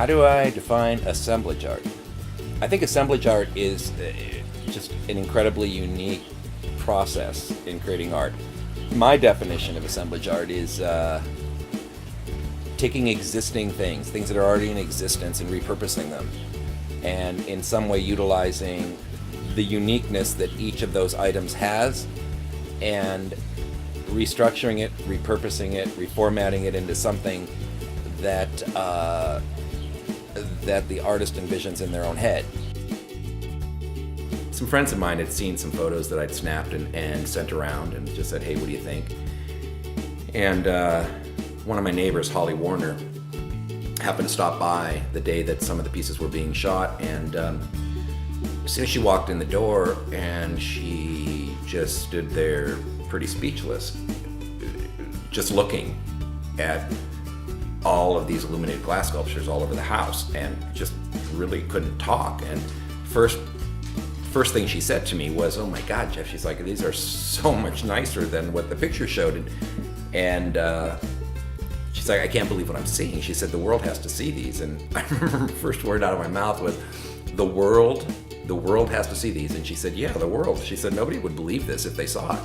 How do I define assemblage art? I think assemblage art is just an incredibly unique process in creating art. My definition of assemblage art is taking existing things that are already in existence, and repurposing them, and in some way utilizing the uniqueness that each of those items has, and restructuring it, repurposing it, reformatting it into something that that the artist envisions in their own head. Some friends of mine had seen some photos that I'd snapped and sent around, and just said, "Hey, what do you think?" And one of my neighbors, Holly Warner, happened to stop by the day that some of the pieces were being shot, and as soon as she walked in the door, and she just stood there pretty speechless, just looking at all of these illuminated glass sculptures all over the house, and just really couldn't talk. And first thing she said to me was, "Oh my God, Jeff," she's like, "these are so much nicer than what the picture showed." And she's like, "I can't believe what I'm seeing." She said, "The world has to see these." And I remember the first word out of my mouth was, "The world has to see these." And she said, "Yeah, the world." She said, "Nobody would believe this if they saw it."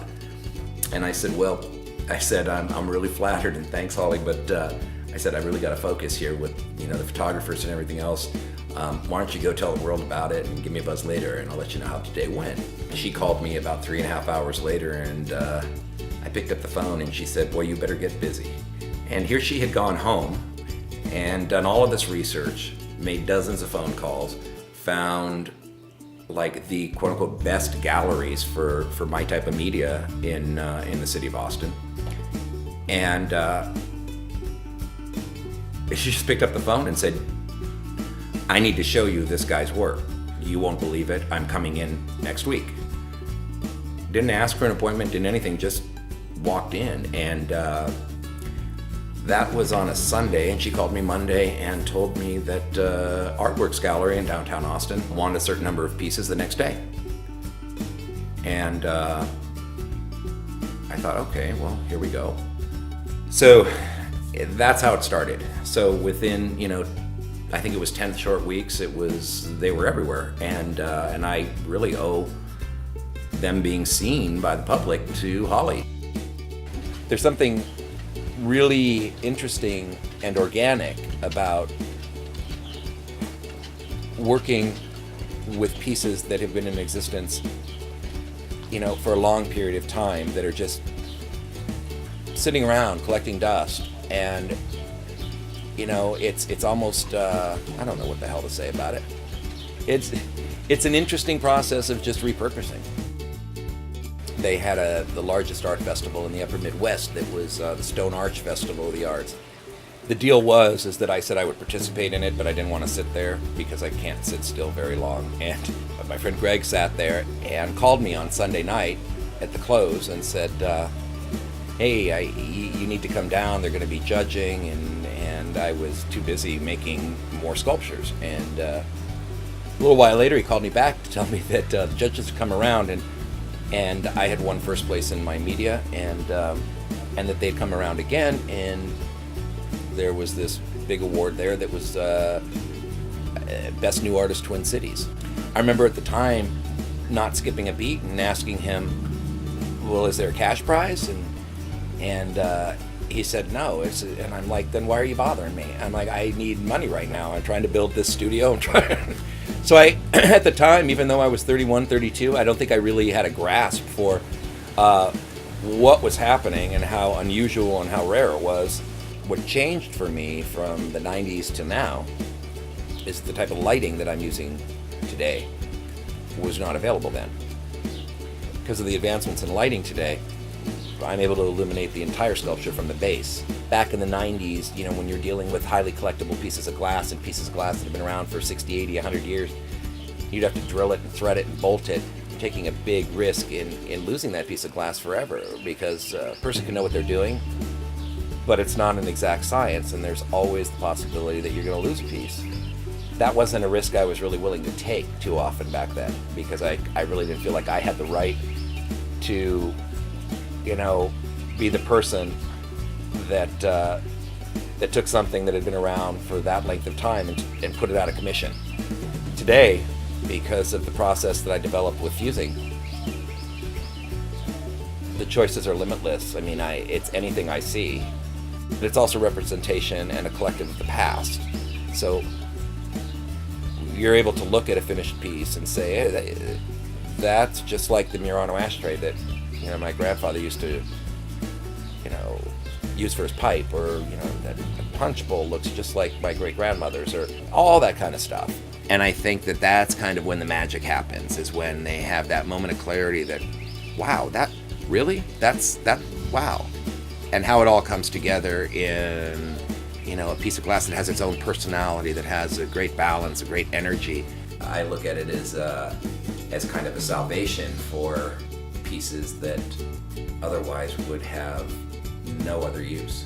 And I said, "Well," I said, I'm really flattered, and thanks, Holly, but I said, "I really got to focus here with the photographers and everything else. Why don't you go tell the world about it and give me a buzz later, and I'll let you know how today went." She called me about 3.5 hours later, and I picked up the phone, and she said, "Boy, you better get busy." And here she had gone home and done all of this research, made dozens of phone calls, found like the quote-unquote best galleries for my type of media in the city of Austin. And she just picked up the phone and said, "I need to show you this guy's work. You won't believe it. I'm coming in next week." Didn't ask for an appointment, didn't anything, just walked in. And that was on a Sunday, and she called me Monday and told me that Artworks Gallery in downtown Austin wanted a certain number of pieces the next day. And I thought, okay, well, here we go. So that's how it started. So within, I think it was 10 short weeks, they were everywhere. And I really owe them being seen by the public to Holly. There's something really interesting and organic about working with pieces that have been in existence, for a long period of time, that are just sitting around collecting dust. And it's almost I don't know what the hell to say about it. It's an interesting process of just repurposing. They had the largest art festival in the upper Midwest that was the Stone Arch Festival of the Arts. The deal was that I said I would participate in it, but I didn't want to sit there because I can't sit still very long. And my friend Greg sat there and called me on Sunday night at the close and said, "Hey, you need to come down. They're going to be judging." And I was too busy making more sculptures. And a little while later, he called me back to tell me that the judges had come around, and I had won first place in my media, and that they'd come around again, and there was this big award there that was Best New Artist Twin Cities. I remember at the time not skipping a beat and asking him, "Well, is there a cash prize?" And he said no. And I'm like, "Then why are you bothering me?" I'm like, "I need money right now. I'm trying to build this studio." So I, at the time, even though I was 31, 32, I don't think I really had a grasp for what was happening and how unusual and how rare it was. What changed for me from the 90s to now is the type of lighting that I'm using today was not available then. Because of the advancements in lighting today, I'm able to illuminate the entire sculpture from the base. Back in the 90s, when you're dealing with highly collectible pieces of glass and pieces of glass that have been around for 60, 80, 100 years, you'd have to drill it and thread it and bolt it, taking a big risk in losing that piece of glass forever, because a person can know what they're doing, but it's not an exact science, and there's always the possibility that you're going to lose a piece. That wasn't a risk I was really willing to take too often back then, because I really didn't feel like I had the right to be the person that that took something that had been around for that length of time and put it out of commission. Today, because of the process that I developed with fusing, the choices are limitless. I mean, it's anything I see, but it's also representation and a collective of the past. So you're able to look at a finished piece and say, hey, that's just like the Murano ashtray that, you know, my grandfather used to, you know, use for his pipe, or, you know, that punch bowl looks just like my great-grandmother's, or all that kind of stuff. And I think that that's kind of when the magic happens, is when they have that moment of clarity that, wow, that really? That, wow. And how it all comes together in, you know, a piece of glass that has its own personality, that has a great balance, a great energy. I look at it as kind of a salvation for pieces that otherwise would have no other use.